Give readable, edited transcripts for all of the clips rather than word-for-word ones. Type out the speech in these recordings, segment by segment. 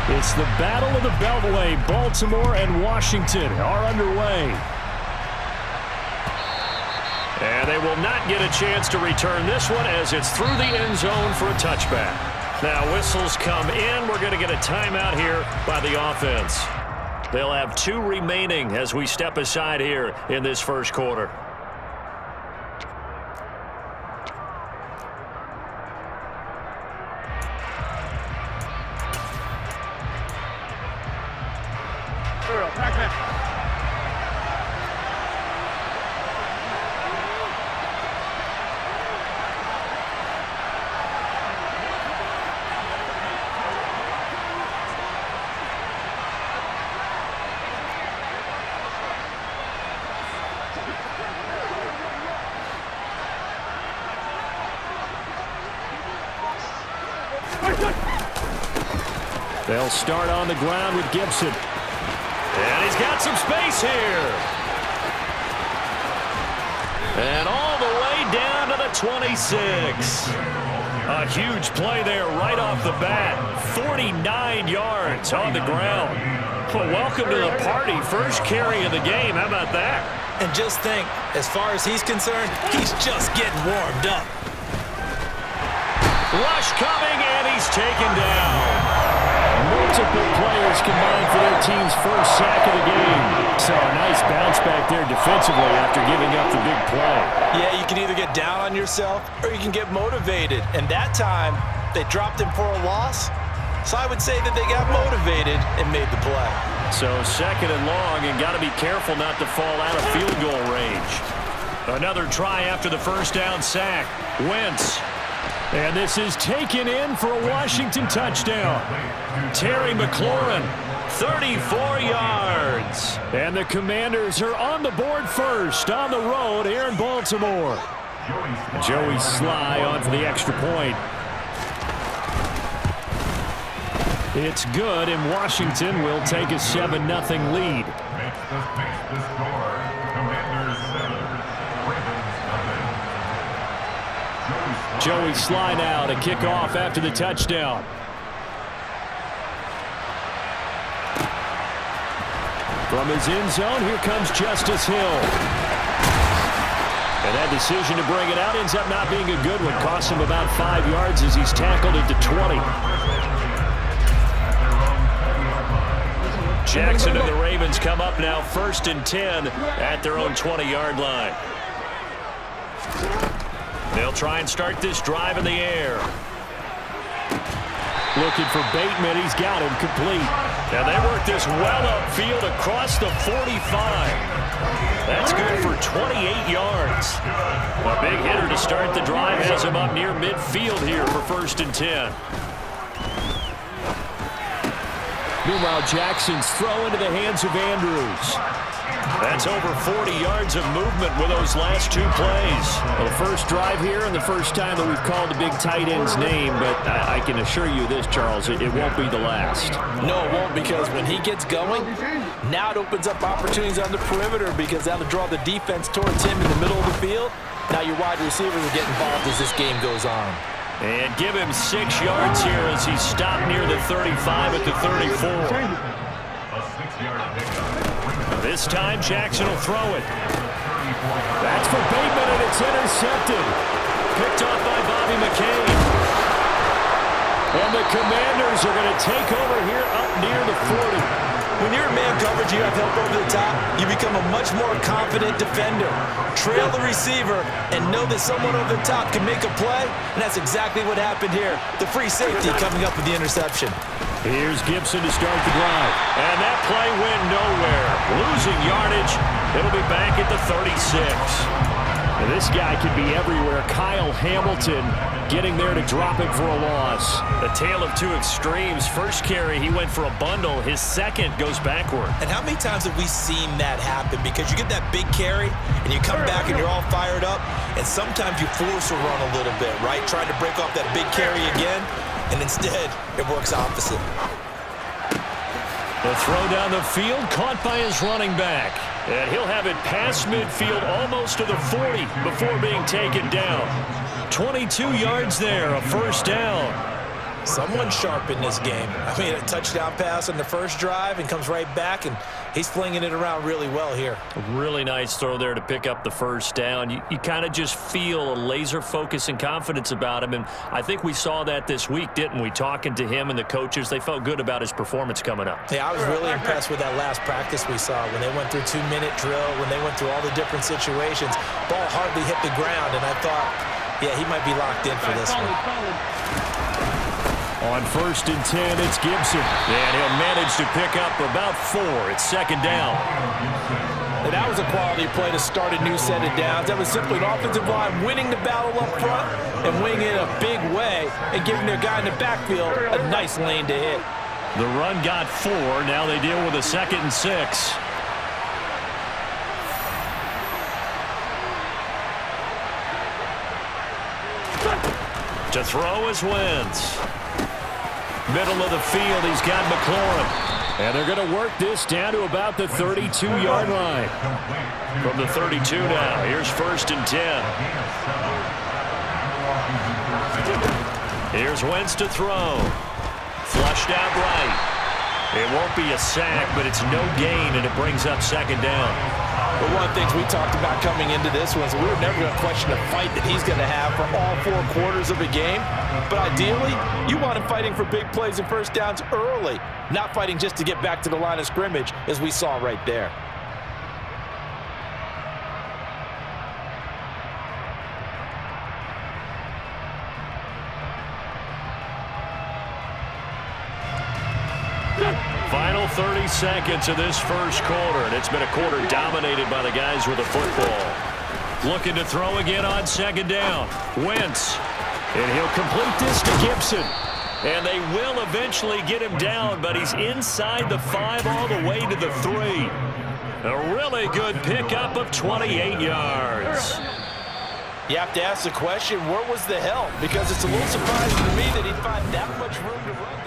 It's the Battle of the Beltway. Baltimore and Washington are underway. And they will not get a chance to return this one as it's through the end zone for a touchback. Now whistles come in. We're going to get a timeout here by the offense. They'll have 2 remaining as we step aside here in this first quarter. They'll start on the ground with Gibson. And he's got some space here. And all the way down to the 26. A huge play there right off the bat. 49 yards on the ground. Well, welcome to the party. First carry of the game. How about that? And just think, as far as he's concerned, he's just getting warmed up. Rush coming, and he's taken down. Multiple players combined for their team's first sack of the game. So a nice bounce back there defensively after giving up the big play. Yeah, you can either get down on yourself or you can get motivated. And that time, they dropped him for a loss. So I would say that they got motivated and made the play. So second and long, and got to be careful not to fall out of field goal range. Another try after the first down sack. Wentz. And this is taken in for a Washington touchdown. Terry McLaurin, 34 yards. And the Commanders are on the board first on the road here in Baltimore. Joey Sly on for the extra point. It's good, and Washington will take a 7-0 lead. Joey Sly now to kick off after the touchdown. From his end zone, here comes Justice Hill. And that decision to bring it out ends up not being a good one. Costs him about 5 yards as he's tackled at the 20. Jackson and the Ravens come up now 1st and 10 at their own 20-yard line. They'll try and start this drive in the air. Looking for Bateman. He's got him complete. And they work this well upfield across the 45. That's good for 28 yards. A big hitter to start the drive has him up near midfield here for 1st and 10. Meanwhile, Jackson's throw into the hands of Andrews. That's over 40 yards of movement with those last 2 plays. Well, the first drive here and the first time that we've called the big tight end's name, but I can assure you this, Charles, it won't be the last. No, it won't, because when he gets going, now it opens up opportunities on the perimeter because that'll draw the defense towards him in the middle of the field. Now your wide receivers will get involved as this game goes on. And give him 6 yards here as he's stopped near the 35 at the 34. This time, Jackson will throw it. That's for Bateman, and it's intercepted. Picked off by Bobby McCain. And the Commanders are going to take over here up near the 40. When you're in man coverage, you have help over the top, you become a much more confident defender. Trail the receiver and know that someone over the top can make a play, and that's exactly what happened here. The free safety coming up with the interception. Here's Gibson to start the drive. And that play went nowhere. Losing yardage. It'll be back at the 36. And this guy can be everywhere. Kyle Hamilton getting there to drop it for a loss. A tale of 2 extremes. First carry, he went for a bundle. His second goes backward. And how many times have we seen that happen? Because you get that big carry, and you come back and you're all fired up, and sometimes you force a run a little bit, right? Trying to break off that big carry again, and instead, it works opposite. The throw down the field, caught by his running back. And he'll have it past midfield, almost to the 40, before being taken down. 22 yards there, a first down. Someone's sharp in this game. I mean, a touchdown pass on the first drive and comes right back, and he's flinging it around really well here. A really nice throw there to pick up the first down. You kind of just feel a laser focus and confidence about him, and I think we saw that this week, didn't we? Talking to him and the coaches, they felt good about his performance coming up. Yeah, I was really impressed with that last practice we saw when they went through 2-minute drill, when they went through all the different situations. Ball hardly hit the ground, and I thought, yeah, he might be locked in for this one. On 1st and 10, it's Gibson. And he'll manage to pick up about 4. It's 2nd down. And that was a quality play to start a new set of downs. That was simply an offensive line winning the battle up front and winning it in a big way and giving their guy in the backfield a nice lane to hit. The run got 4. Now they deal with a 2nd and 6. To throw is Wentz. Middle of the field, he's got McLaurin. And they're going to work this down to about the 32-yard line. From the 32 now, here's 1st and 10. Here's Wentz to throw. Flushed out right. It won't be a sack, but it's no gain, and it brings up 2nd down. But one of the things we talked about coming into this was we were never going to question the fight that he's going to have for all 4 quarters of a game. But ideally, you want him fighting for big plays and first downs early, not fighting just to get back to the line of scrimmage, as we saw right there. Final 30 seconds of this first quarter, and it's been a quarter dominated by the guys with the football. Looking to throw again on 2nd down. Wentz, and he'll complete this to Gibson. And they will eventually get him down, but he's inside the 5 all the way to the 3. A really good pickup of 28 yards. You have to ask the question, where was the help? Because it's a little surprising to me that he'd find that much room to run.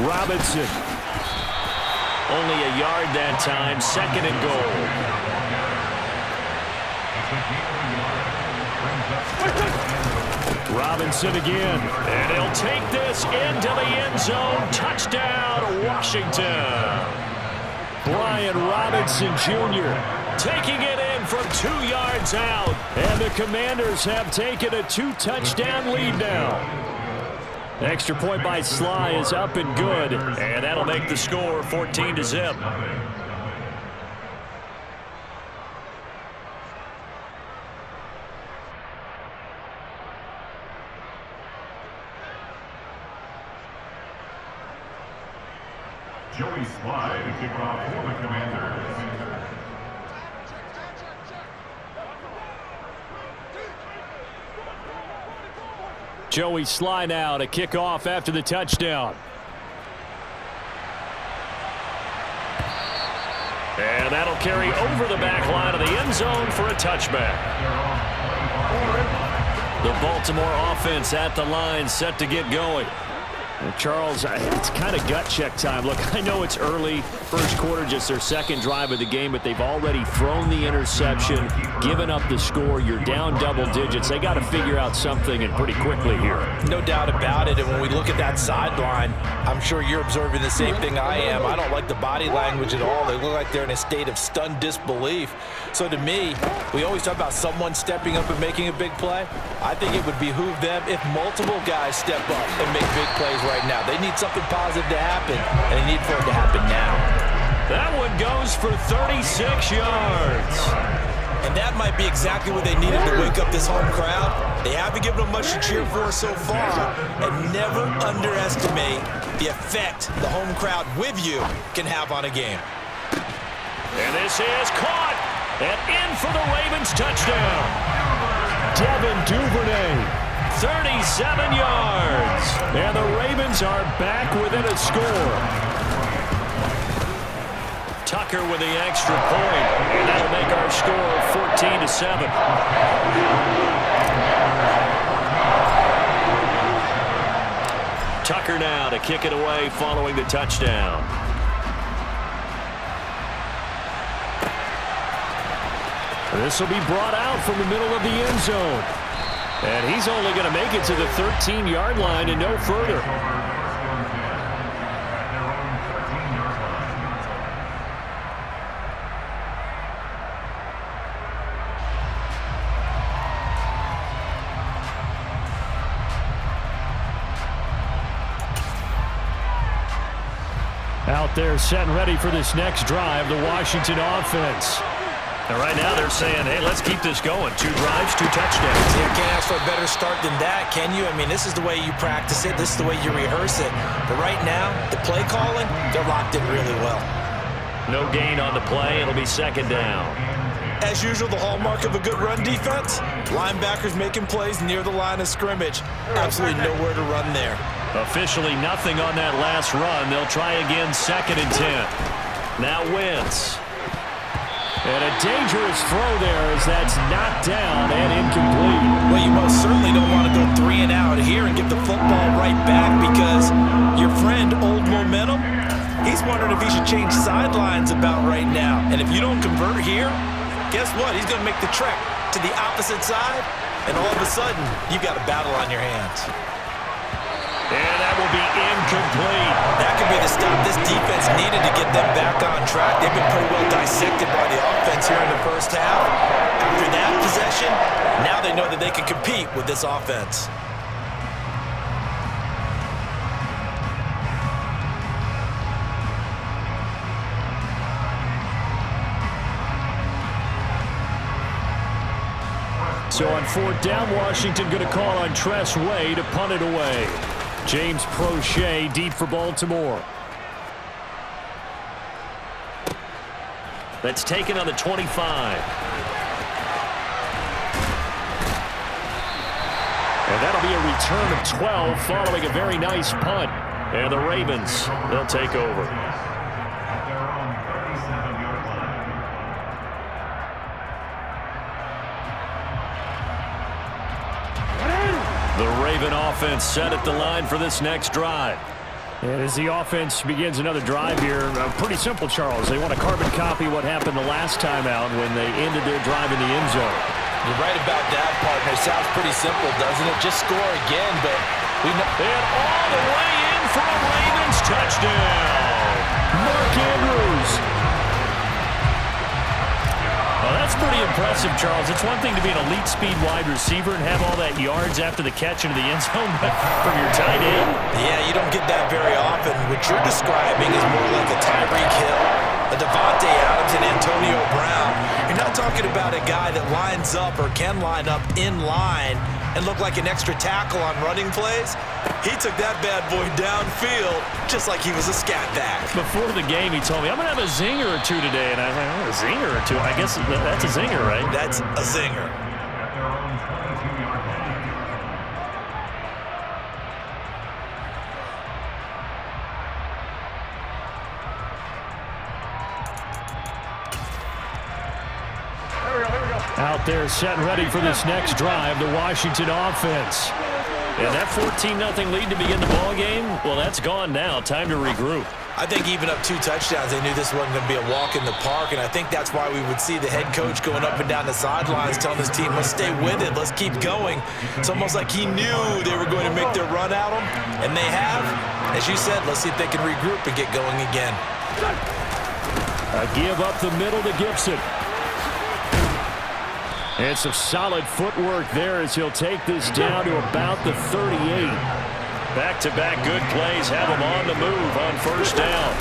Robinson. Only a yard that time, 2nd and goal. Robinson again. And he'll take this into the end zone. Touchdown, Washington. Brian Robinson Jr. taking it in from 2 yards out. And the Commanders have taken a 2-touchdown lead now. Extra point by Sly is up and good, and that'll make the score 14-0. Joey Sly to kick off for the Commanders. Joey Sly now to kick off after the touchdown. And that'll carry over the back line of the end zone for a touchback. The Baltimore offense at the line, set to get going. And Charles, it's kind of gut check time. Look, I know it's early, first quarter, just their 2nd drive of the game, but they've already thrown the interception, given up the score. You're down double digits. They got to figure out something, and pretty quickly here. No doubt about it, and when we look at that sideline, I'm sure you're observing the same thing I am. I don't like the body language at all. They look like they're in a state of stunned disbelief. So to me, we always talk about someone stepping up and making a big play. I think it would behoove them if multiple guys step up and make big plays right now. They need something positive to happen, and they need for it to happen now. That one goes for 36 yards. And that might be exactly what they needed to wake up this home crowd. They haven't given them much to cheer for so far, and never underestimate the effect the home crowd with you can have on a game. And this is caught, and in for the Ravens touchdown. Devin Duvernay. 37 yards. And the Ravens are back within a score. Tucker with the extra point. And that'll make our score 14-7. Tucker now to kick it away following the touchdown. This will be brought out from the middle of the end zone. And he's only going to make it to the 13-yard line and no further. Out there set and ready for this next drive, the Washington offense. And right now they're saying, hey, let's keep this going. 2 drives, 2 touchdowns. You can't ask for a better start than that, can you? I mean, this is the way you practice it. This is the way you rehearse it. But right now, the play calling, they're locked in really well. No gain on the play. It'll be 2nd down. As usual, the hallmark of a good run defense, linebackers making plays near the line of scrimmage. Absolutely nowhere to run there. Officially nothing on that last run. They'll try again, 2nd and 10. Now Wentz. And a dangerous throw there as that's knocked down and incomplete. Well, you most certainly don't want to go 3 and out here and get the football right back because your friend, Old Momentum, he's wondering if he should change sidelines about right now. And if you don't convert here, guess what? He's going to make the trek to the opposite side, and all of a sudden, you've got a battle on your hands. And that will be incomplete. That could be the stop this defense needed to get them back on track. They've been pretty well dissected by the offense here in the first half. After that possession, now they know that they can compete with this offense. So on 4th down, Washington going to call on Tress Way to punt it away. James Prochet deep for Baltimore. That's taken on the 25. And that'll be a return of 12 following a very nice punt. And the Ravens, they'll take over. The Raven offense set at the line for this next drive. And as the offense begins another drive here, pretty simple, Charles. They want to carbon copy what happened the last time out when they ended their drive in the end zone. You're right about that, partner. Sounds pretty simple, doesn't it? Just score again, but we know. And all the way in for a Ravens touchdown. Mark Andrews. Well, that's pretty impressive, Charles. It's one thing to be an elite speed wide receiver and have all that yards after the catch into the end zone, but from your tight end. Yeah, you don't get that very often. What you're describing is more like a Tyreek Hill, a Devontae Adams, and Antonio Brown. You're not talking about a guy that lines up or can line up in line and look like an extra tackle on running plays. He took that bad boy downfield just like he was a scat back. Before the game, he told me, I'm going to have a zinger or two today. And I was like, oh, a zinger or two? I guess that's a zinger, right? That's a zinger. Out there set and ready for this next drive, the Washington offense. And that 14-0 lead to begin the ball game, well, that's gone now. Time to regroup. I think even up 2 touchdowns, they knew this wasn't going to be a walk in the park, and I think that's why we would see the head coach going up and down the sidelines telling his team, let's stay with it, let's keep going. It's almost like he knew they were going to make their run at him, and they have. As you said, let's see if they can regroup and get going again. A give up the middle to Gibson. And some solid footwork there as he'll take this down to about the 38. Back-to-back good plays have him on the move on 1st down.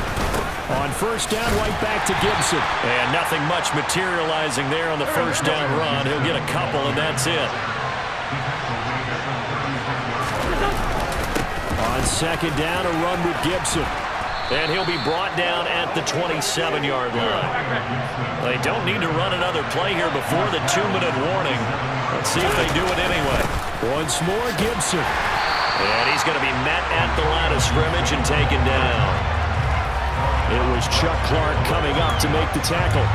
On 1st down, right back to Gibson. And nothing much materializing there on the 1st down run. He'll get a couple, and that's it. On 2nd down, a run with Gibson. And he'll be brought down at the 27-yard line. They don't need to run another play here before the 2-minute warning. Let's see if they do it anyway. Once more, Gibson. And he's going to be met at the line of scrimmage and taken down. It was Chuck Clark coming up to make the tackle.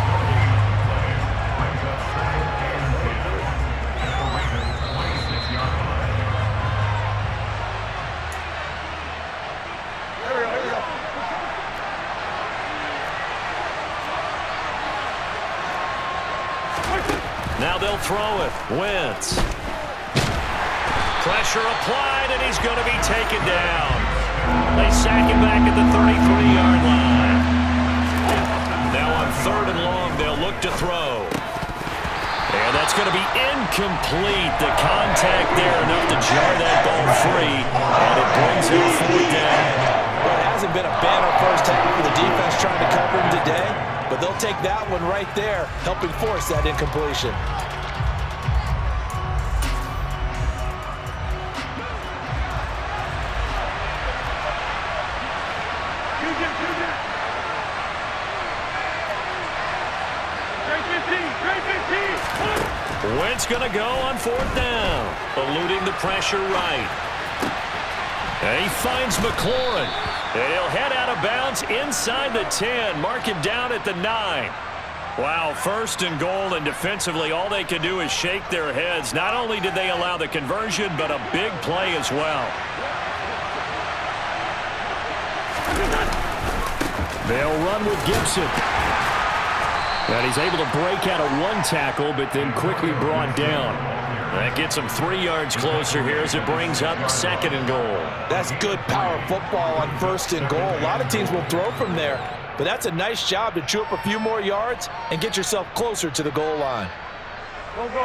Now they'll throw it. Wentz. Pressure applied, and he's going to be taken down. They sack him back at the 33-yard line. Now on 3rd and long, they'll look to throw. And that's going to be incomplete. The contact there enough to jar that ball free, and it brings him 4th down. Well, it hasn't been a banner first half for the defense trying to cover him today, but they'll take that one right there, helping force that incompletion. Wentz going to go on 4th down, eluding the pressure right. And he finds McLaurin, and he'll head out of bounds inside the 10, mark him down at the 9. Wow, 1st and goal, and defensively all they can do is shake their heads. Not only did they allow the conversion, but a big play as well. They'll run with Gibson. And he's able to break out of 1 tackle, but then quickly brought down. That gets him 3 yards closer here as it brings up 2nd and goal. That's good power football on 1st and goal. A lot of teams will throw from there, but that's a nice job to chew up a few more yards and get yourself closer to the goal line.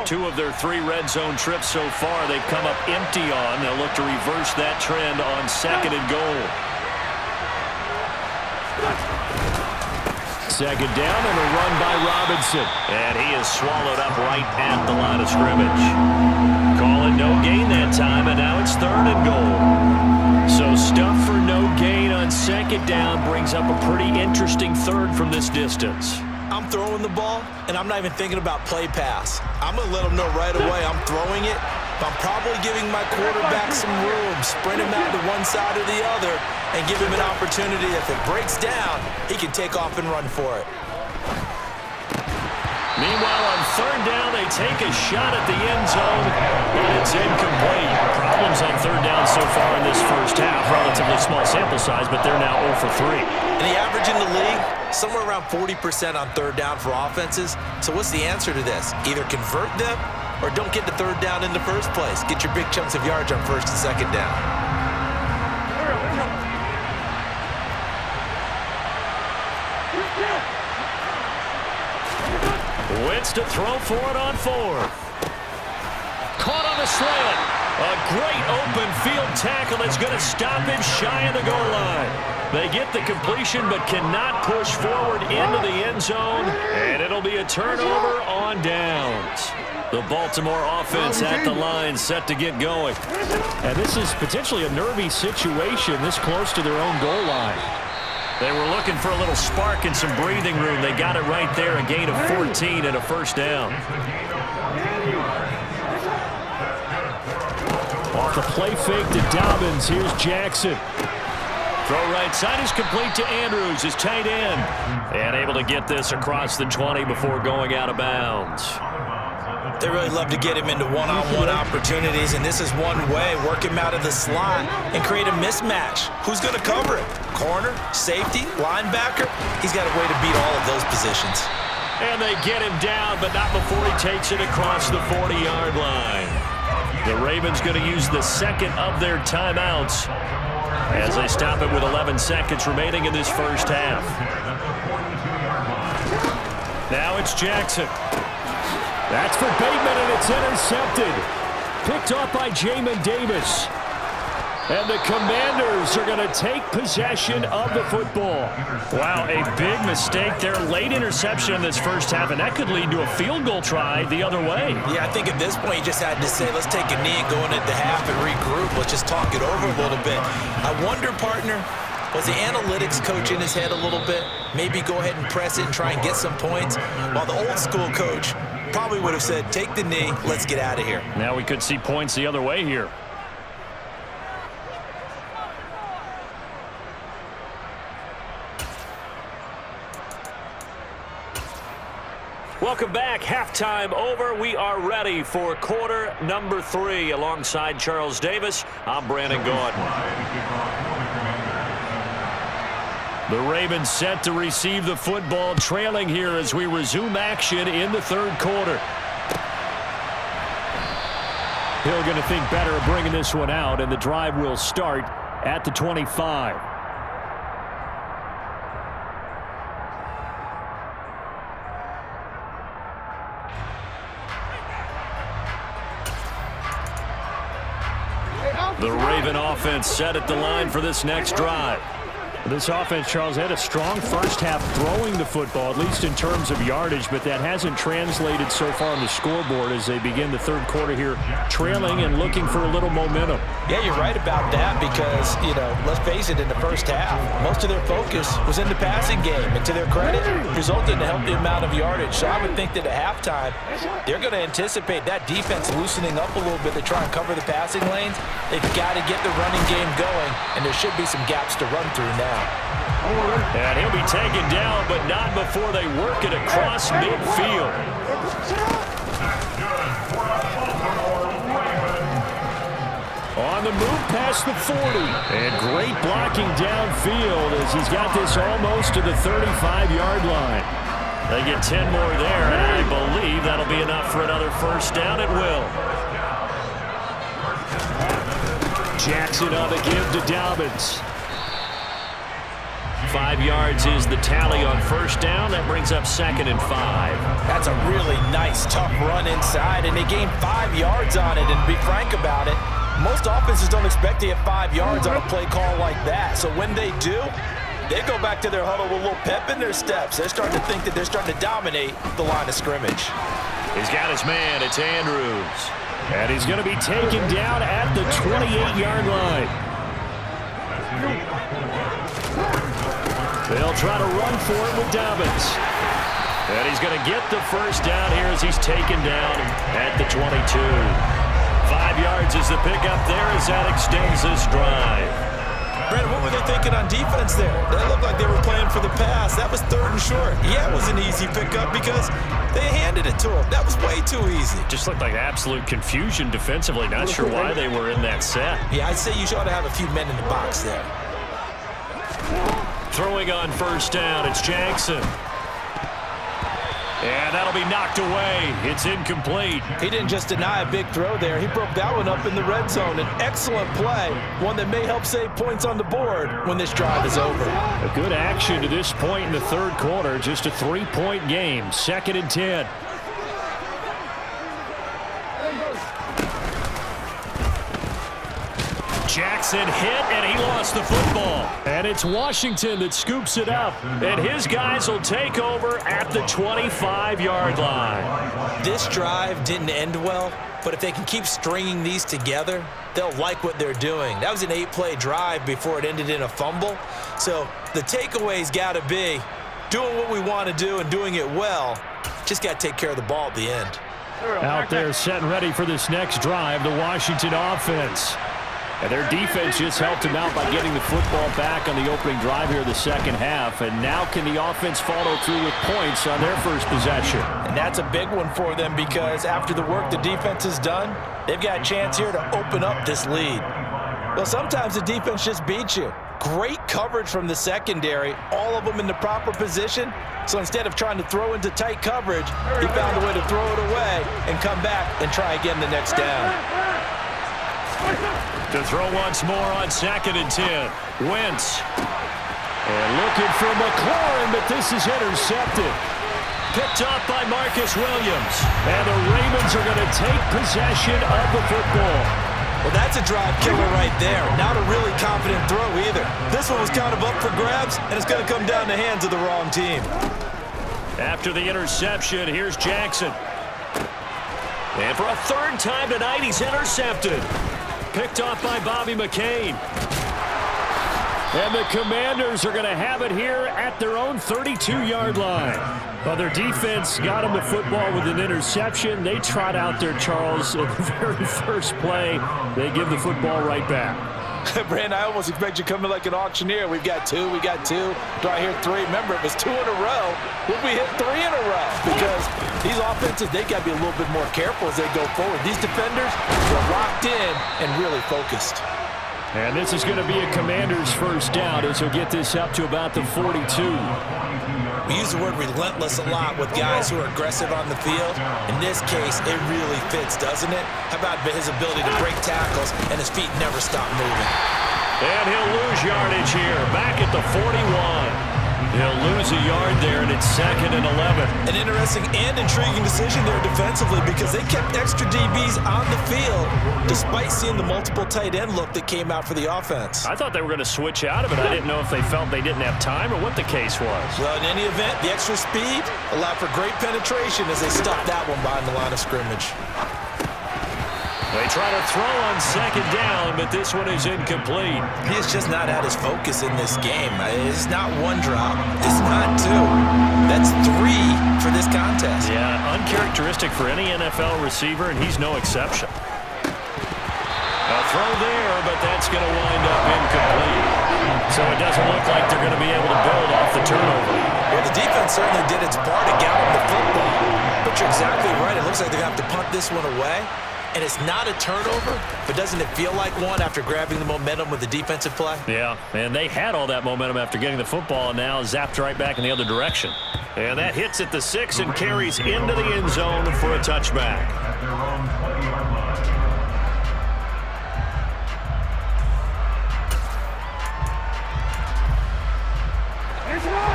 2 of their 3 red zone trips so far they've come up empty on. They'll look to reverse that trend on 2nd and goal. 2nd down and a run by Robinson. And he is swallowed up right at the line of scrimmage. Call it no gain that time, and now it's 3rd and goal. So stuff for no gain on 2nd down brings up a pretty interesting 3rd from this distance. I'm throwing the ball, and I'm not even thinking about play pass. I'm going to let them know right away I'm throwing it, but I'm probably giving my quarterback some room, sprint him out to one side or the other, and give him an opportunity. If it breaks down, he can take off and run for it. Meanwhile, on 3rd down, they take a shot at the end zone, but it's incomplete. Problems on 3rd down so far in this first half. Relatively small sample size, but they're now 0 for 3. And the average in the league, somewhere around 40% on 3rd down for offenses. So what's the answer to this? Either convert them or don't get to 3rd down in the first place. Get your big chunks of yards on 1st and 2nd down. Wentz to throw for it on 4th. Caught on the slant. A great open field tackle that's going to stop him shy of the goal line. They get the completion but cannot push forward into the end zone, and it'll be a turnover on downs. The Baltimore offense at the line set to get going. And this is potentially a nervy situation this close to their own goal line. They were looking for a little spark and some breathing room. They got it right there, a gain of 14 and a 1st down. Off the play fake to Dobbins. Here's Jackson. Throw right side is complete to Andrews, his tight end. And able to get this across the 20 before going out of bounds. They really love to get him into one-on-one opportunities, and this is one way. Work him out of the slot and create a mismatch. Who's going to cover it? Corner, safety, linebacker? He's got a way to beat all of those positions. And they get him down, but not before he takes it across the 40-yard line. The Ravens going to use the 2nd of their timeouts as they stop it with 11 seconds remaining in this first half. Now it's Jackson. That's for Bateman, and it's intercepted. Picked off by Jamin Davis. And the Commanders are going to take possession of the football. Wow, a big mistake there. Late interception in this first half, and that could lead to a field goal try the other way. Yeah, I think at this point you just had to say, let's take a knee and go in at the half and regroup. Let's just talk it over a little bit. I wonder, partner, was the analytics coach in his head a little bit? Maybe go ahead and press it and try and get some points? While the old school coach probably would have said, take the knee, let's get out of here. Now we could see points the other way here. Welcome back. Halftime over. We are ready for quarter number 3. Alongside Charles Davis, I'm Brandon Gordon. The Ravens set to receive the football, trailing here as we resume action in the 3rd quarter. Hill going to think better of bringing this one out, and the drive will start at the 25. The Raven offense set at the line for this next drive. This offense, Charles, had a strong first half throwing the football, at least in terms of yardage, but that hasn't translated so far on the scoreboard as they begin the third quarter here, trailing and looking for a little momentum. Yeah, you're right about that because, let's face it, in the first half, most of their focus was in the passing game, and to their credit, resulted in a healthy amount of yardage. So I would think that at halftime, they're going to anticipate that defense loosening up a little bit to try and cover the passing lanes. They've got to get the running game going, and there should be some gaps to run through now. And he'll be taken down, but not before they work it across midfield. On the move past the 40. And great blocking downfield as he's got this almost to the 35-yard line. They get 10 more there, and I believe that'll be enough for another first down. It will. Jackson on the give to Dobbins. 5 yards is the tally on first down. That brings up 2nd and 5. That's a really nice, tough run inside, and they gained 5 yards on it. And to be frank about it, most offenses don't expect to get 5 yards on a play call like that. So when they do, they go back to their huddle with a little pep in their steps. They're starting to think that they're starting to dominate the line of scrimmage. He's got his man. It's Andrews. And he's going to be taken down at the 28-yard line. They'll try to run for it with Dobbins. And he's going to get the first down here as he's taken down at the 22. 5 yards is the pickup there as that extends this drive. Brandon, what were they thinking on defense there? That looked like they were playing for the pass. That was 3rd and short. Yeah, it was an easy pickup because they handed it to him. That was way too easy. Just looked like absolute confusion defensively. Not sure why they were in that set. Yeah, I'd say you ought to have a few men in the box there. Throwing on first down, it's Jackson. And that'll be knocked away. It's incomplete. He didn't just deny a big throw there. He broke that one up in the red zone. An excellent play, one that may help save points on the board when this drive is over. A good action to this point in the third quarter. Just a 3-point game. 2nd and 10. Jackson hit, and he lost the football. And it's Washington that scoops it up. And his guys will take over at the 25-yard line. This drive didn't end well, but if they can keep stringing these together, they'll like what they're doing. That was an 8-play drive before it ended in a fumble. So the takeaway's got to be doing what we want to do and doing it well. Just got to take care of the ball at the end. Out there set and ready for this next drive, the Washington offense. And their defense just helped them out by getting the football back on the opening drive here in the second half. And now can the offense follow through with points on their first possession? And that's a big one for them because after the work the defense has done, they've got a chance here to open up this lead. Well, sometimes the defense just beats you. Great coverage from the secondary, all of them in the proper position. So instead of trying to throw into tight coverage, he found a way to throw it away and come back and try again the next down. To throw once more on 2nd and 10. Wentz. And looking for McLaurin, but this is intercepted. Picked up by Marcus Williams. And the Ravens are going to take possession of the football. Well, that's a drive killer right there. Not a really confident throw either. This one was kind of up for grabs, and it's going to come down the hands of the wrong team. After the interception, here's Jackson. And for a 3rd time tonight, he's intercepted. Picked off by Bobby McCain. And the Commanders are going to have it here at their own 32-yard line. Well, their defense got them the football with an interception. They trot out there, Charles, at the very first play. They give the football right back. Brandon, I almost expect you to come in like an auctioneer. We've got 2. Do I hear 3? Remember, it was 2 in a row. Would we hit 3 in a row? Because these offenses, they got to be a little bit more careful as they go forward. These defenders are locked in and really focused. And this is going to be a Commander's first down as he'll get this up to about the 42. We use the word relentless a lot with guys who are aggressive on the field. In this case, it really fits, doesn't it? How about his ability to break tackles and his feet never stop moving? And he'll lose yardage here, back at the 41. He'll lose a yard there, and it's 2nd and 11. An interesting and intriguing decision there defensively because they kept extra DBs on the field despite seeing the multiple tight end look that came out for the offense. I thought they were going to switch out of it. I didn't know if they felt they didn't have time or what the case was. Well, in any event, the extra speed allowed for great penetration as they stuffed that one behind the line of scrimmage. They try to throw on 2nd down, but this one is incomplete. He has just not had his focus in this game. It's not one drop. It's not two. That's 3 for this contest. Yeah, uncharacteristic for any NFL receiver, and he's no exception. A throw there, but that's going to wind up incomplete. So it doesn't look like they're going to be able to build off the turnover. Well, the defense certainly did its part to gallop the football. But you're exactly right. It looks like they're going to have to punt this one away. And it's not a turnover, but doesn't it feel like one after grabbing the momentum with the defensive play? Yeah, and they had all that momentum after getting the football, and now zapped right back in the other direction. And that hits at the 6 and carries into the end zone for a touchback. At their own 20-yard line.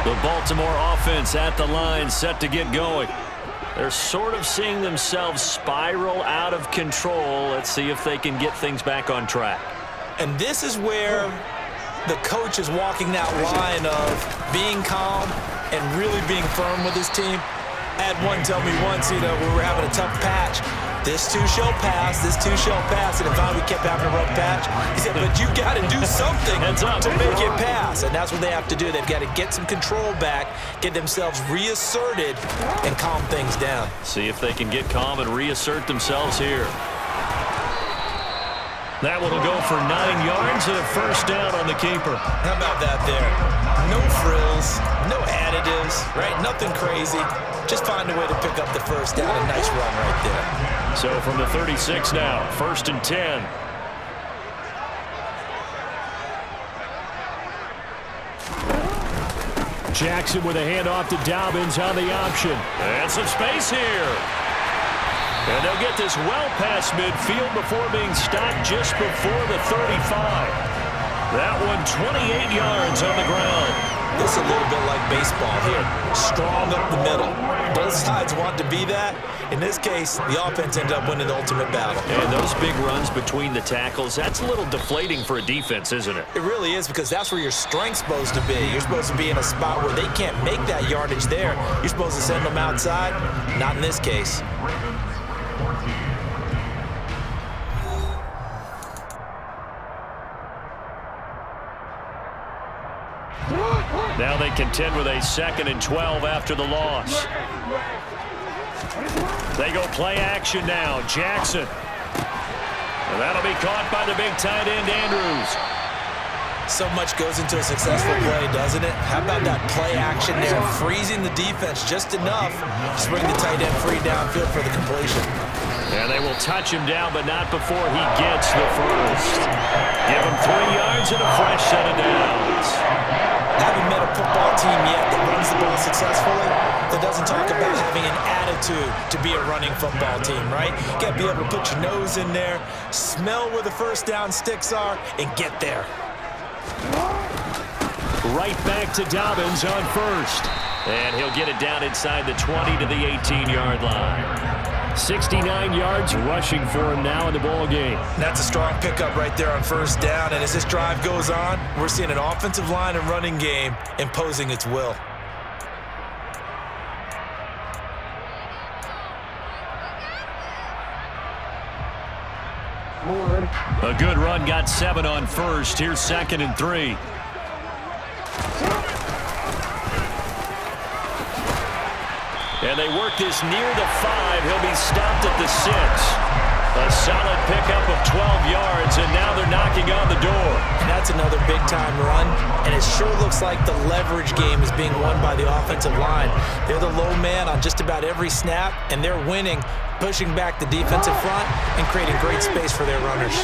The Baltimore offense at the line, set to get going. They're sort of seeing themselves spiral out of control. Let's see if they can get things back on track. And this is where the coach is walking that line of being calm and really being firm with his team. I had one tell me once, when we were having a tough patch, this too shall pass, this too shall pass, and finally we kept having a rough patch. He said, but you got to do something to make it pass, and that's what they have to do. They've got to get some control back, get themselves reasserted, and calm things down. See if they can get calm and reassert themselves here. That one will go for 9 yards and a first down on the keeper. How about that there? No frills, no additives, right? Nothing crazy. Just find a way to pick up the first down. A nice run right there. So from the 36 now, 1st and 10. Jackson with a handoff to Dobbins on the option. And some space here. And they'll get this well past midfield before being stopped just before the 35. That one 28 yards on the ground. This is a little bit like baseball here. Strong up the middle. Both sides want to be that. In this case, the offense ended up winning the ultimate battle. And those big runs between the tackles, that's a little deflating for a defense, isn't it? It really is, because that's where your strength's supposed to be. You're supposed to be in a spot where they can't make that yardage there. You're supposed to send them outside. Not in this case. Now they contend with a 2nd and 12 after the loss. They go play action now. Jackson. And that'll be caught by the big tight end, Andrews. So much goes into a successful play, doesn't it? How about that play action there, freezing the defense just enough to bring the tight end free downfield for the completion. And they will touch him down, but not before he gets the first. Give him 3 yards and a fresh set of downs. Haven't met a football team yet that runs the ball successfully that doesn't talk about having an attitude to be a running football team, right? You got to be able to put your nose in there, smell where the first down sticks are, and get there. Right back to Dobbins on first. And he'll get it down inside the 20 to the 18-yard line. 69 yards rushing for him now in the ball game. That's a strong pickup right there on first down. And as this drive goes on, we're seeing an offensive line and running game imposing its will. A good run, got 7 on first. Here's 2nd and 3. And they work this near the 5. He'll be stopped at the 6. A solid pickup of 12 yards, and now they're knocking on the door. And that's another big-time run, and it sure looks like the leverage game is being won by the offensive line. They're the low man on just about every snap, and they're winning, pushing back the defensive front and creating great space for their runners.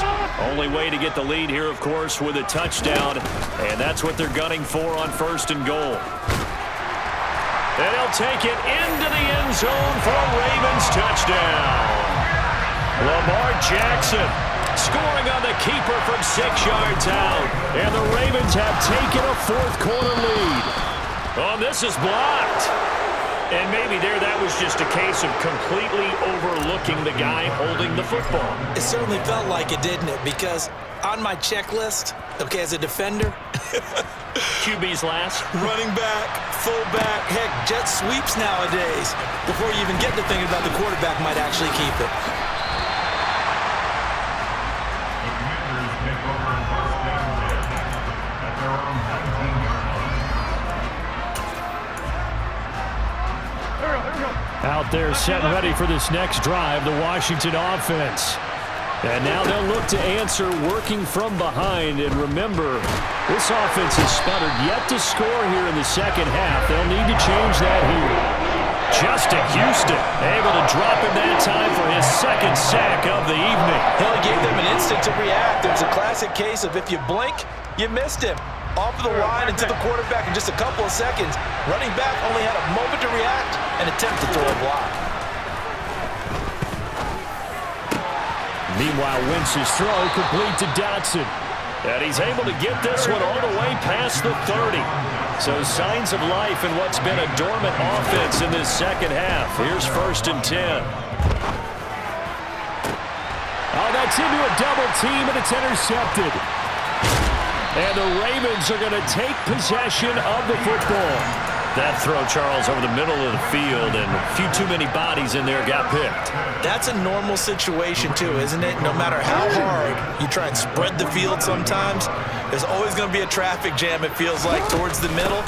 Only way to get the lead here, of course, with a touchdown, and that's what they're gunning for on 1st and goal. And he'll take it into the end zone for a Ravens touchdown. Lamar Jackson scoring on the keeper from 6 yards out. And the Ravens have taken a 4th quarter lead. Oh, this is blocked. And maybe that was just a case of completely overlooking the guy holding the football. It certainly felt like it, didn't it? Because on my checklist, okay, as a defender, QB's last. running back, fullback, heck, jet sweeps nowadays. Before you even get to thinking about the quarterback might actually keep it. Out there set and ready for this next drive, the Washington offense. And now they'll look to answer working from behind. And remember, this offense has sputtered yet to score here in the second half. They'll need to change that here. Justin Houston able to drop him that time for his 2nd sack of the evening. He gave them an instant to react. It was a classic case of if you blink, you missed him. Off of the line into the quarterback in just a couple of seconds. Running back only had a moment to react and attempt to throw a block. Meanwhile, Wentz's throw complete to Dotson. And he's able to get this one all the way past the 30. So signs of life in what's been a dormant offense in this second half. Here's 1st and 10. Oh, that's into a double team, and it's intercepted. And the Ravens are going to take possession of the football. That throw, Charles, over the middle of the field, and a few too many bodies in there got picked. That's a normal situation, too, isn't it? No matter how hard you try and spread the field sometimes, there's always going to be a traffic jam, it feels like, towards the middle.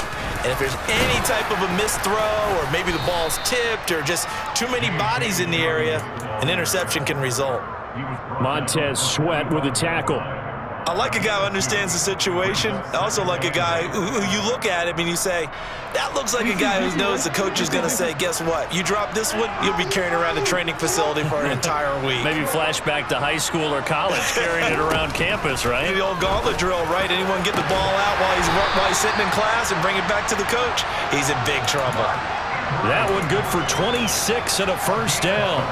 And if there's any type of a missed throw, or maybe the ball's tipped, or just too many bodies in the area, an interception can result. Montez Sweat with a tackle. I like a guy who understands the situation. I also like a guy who you look at him and you say, that looks like a guy who knows the coach is going to say, guess what? You drop this one, you'll be carrying around the training facility for an entire week. Maybe flashback to high school or college, carrying it around campus, right? The old gauntlet drill, right? Anyone get the ball out while he's sitting in class and bring it back to the coach? He's in big trouble. That one good for 26 and a 1st down.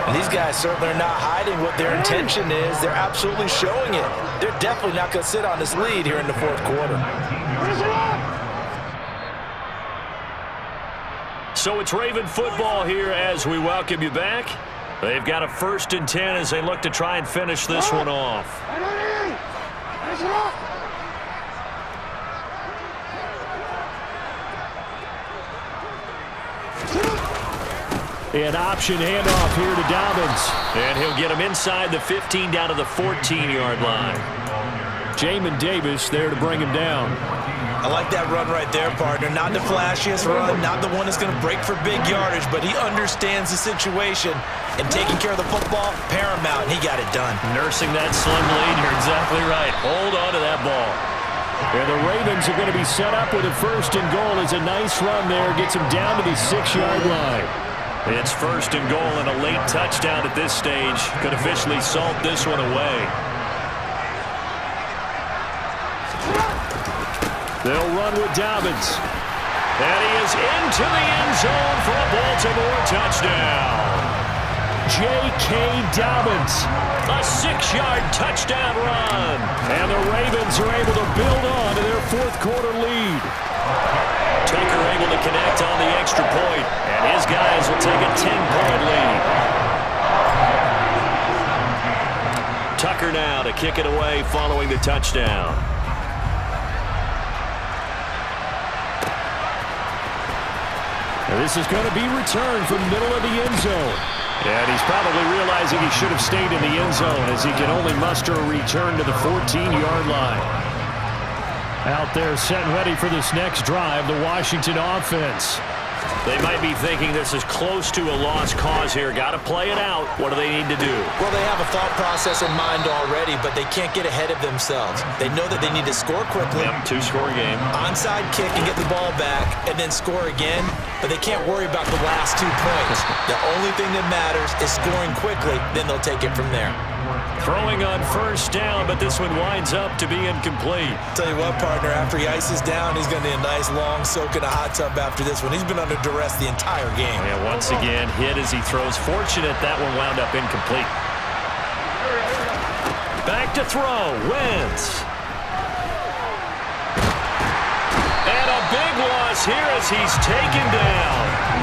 And these guys certainly are not hiding what their intention is. They're absolutely showing it. They're definitely not going to sit on this lead here in the 4th quarter. So it's Raven football here as we welcome you back. They've got a 1st and 10 as they look to try and finish this one off. An option handoff here to Dobbins. And he'll get him inside the 15 down to the 14-yard line. Jamin Davis there to bring him down. I like that run right there, partner. Not the flashiest run, not the one that's going to break for big yardage, but he understands the situation, and taking care of the football, paramount, and he got it done. Nursing that slim lead, you're exactly right. Hold on to that ball. And the Ravens are going to be set up with a 1st and goal as a nice run there. Gets him down to the 6-yard line. It's 1st and goal, and a late touchdown at this stage could officially salt this one away. They'll run with Dobbins. And he is into the end zone for a Baltimore touchdown. J.K. Dobbins, a 6-yard touchdown run. And the Ravens are able to build on to their 4th quarter lead. Tucker able to connect on the extra point, and his guys will take a 10-point lead. Tucker now to kick it away following the touchdown. And this is going to be returned from the middle of the end zone. And he's probably realizing he should have stayed in the end zone as he can only muster a return to the 14-yard line. Out there set and ready for this next drive, the Washington offense. They might be thinking this is close to a lost cause here. Got to play it out. What do they need to do? Well, they have a thought process in mind already, but they can't get ahead of themselves. They know that they need to score quickly. Yep, two-score game. Onside kick and get the ball back, and then score again. But they can't worry about the last 2 points. The only thing that matters is scoring quickly. Then they'll take it from there. Throwing on first down, but this one winds up to be incomplete. Tell you what, partner, after he ices down, he's going to need a nice long soak in a hot tub after this one. He's been under duress the entire game. Yeah, once again, hit as he throws. Fortunate that one wound up incomplete. Back to throw. Wentz. And a big loss here as he's taken down.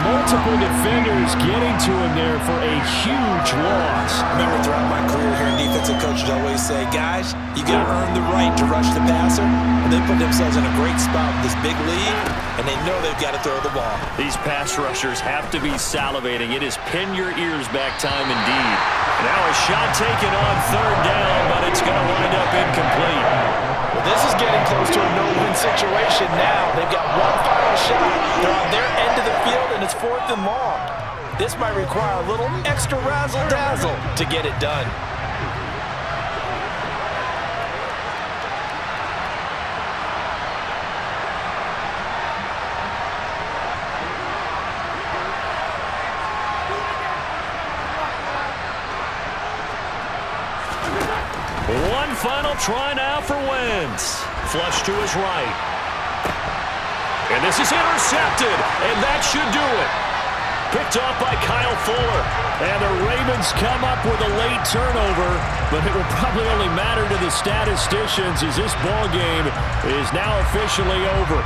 Multiple defenders getting to him there for a huge loss. Remember, throughout my career here in defensive coaches always say, guys, you got to earn the right to rush the passer. And they put themselves in a great spot with this big lead, and they know they've got to throw the ball. These pass rushers have to be salivating. It is pin your ears back time indeed. Now a shot taken on third down, but it's going to wind up incomplete. Well, this is getting close to a no-win situation now. They've got one final shot. They're on their end of the field, and it's 4th and long. This might require a little extra razzle-dazzle to get it done. One final try now for Wentz. Flush to his right. And this is intercepted, and that should do it. Picked off by Kyle Fuller. And the Ravens come up with a late turnover, but it will probably only matter to the statisticians as this ball game is now officially over.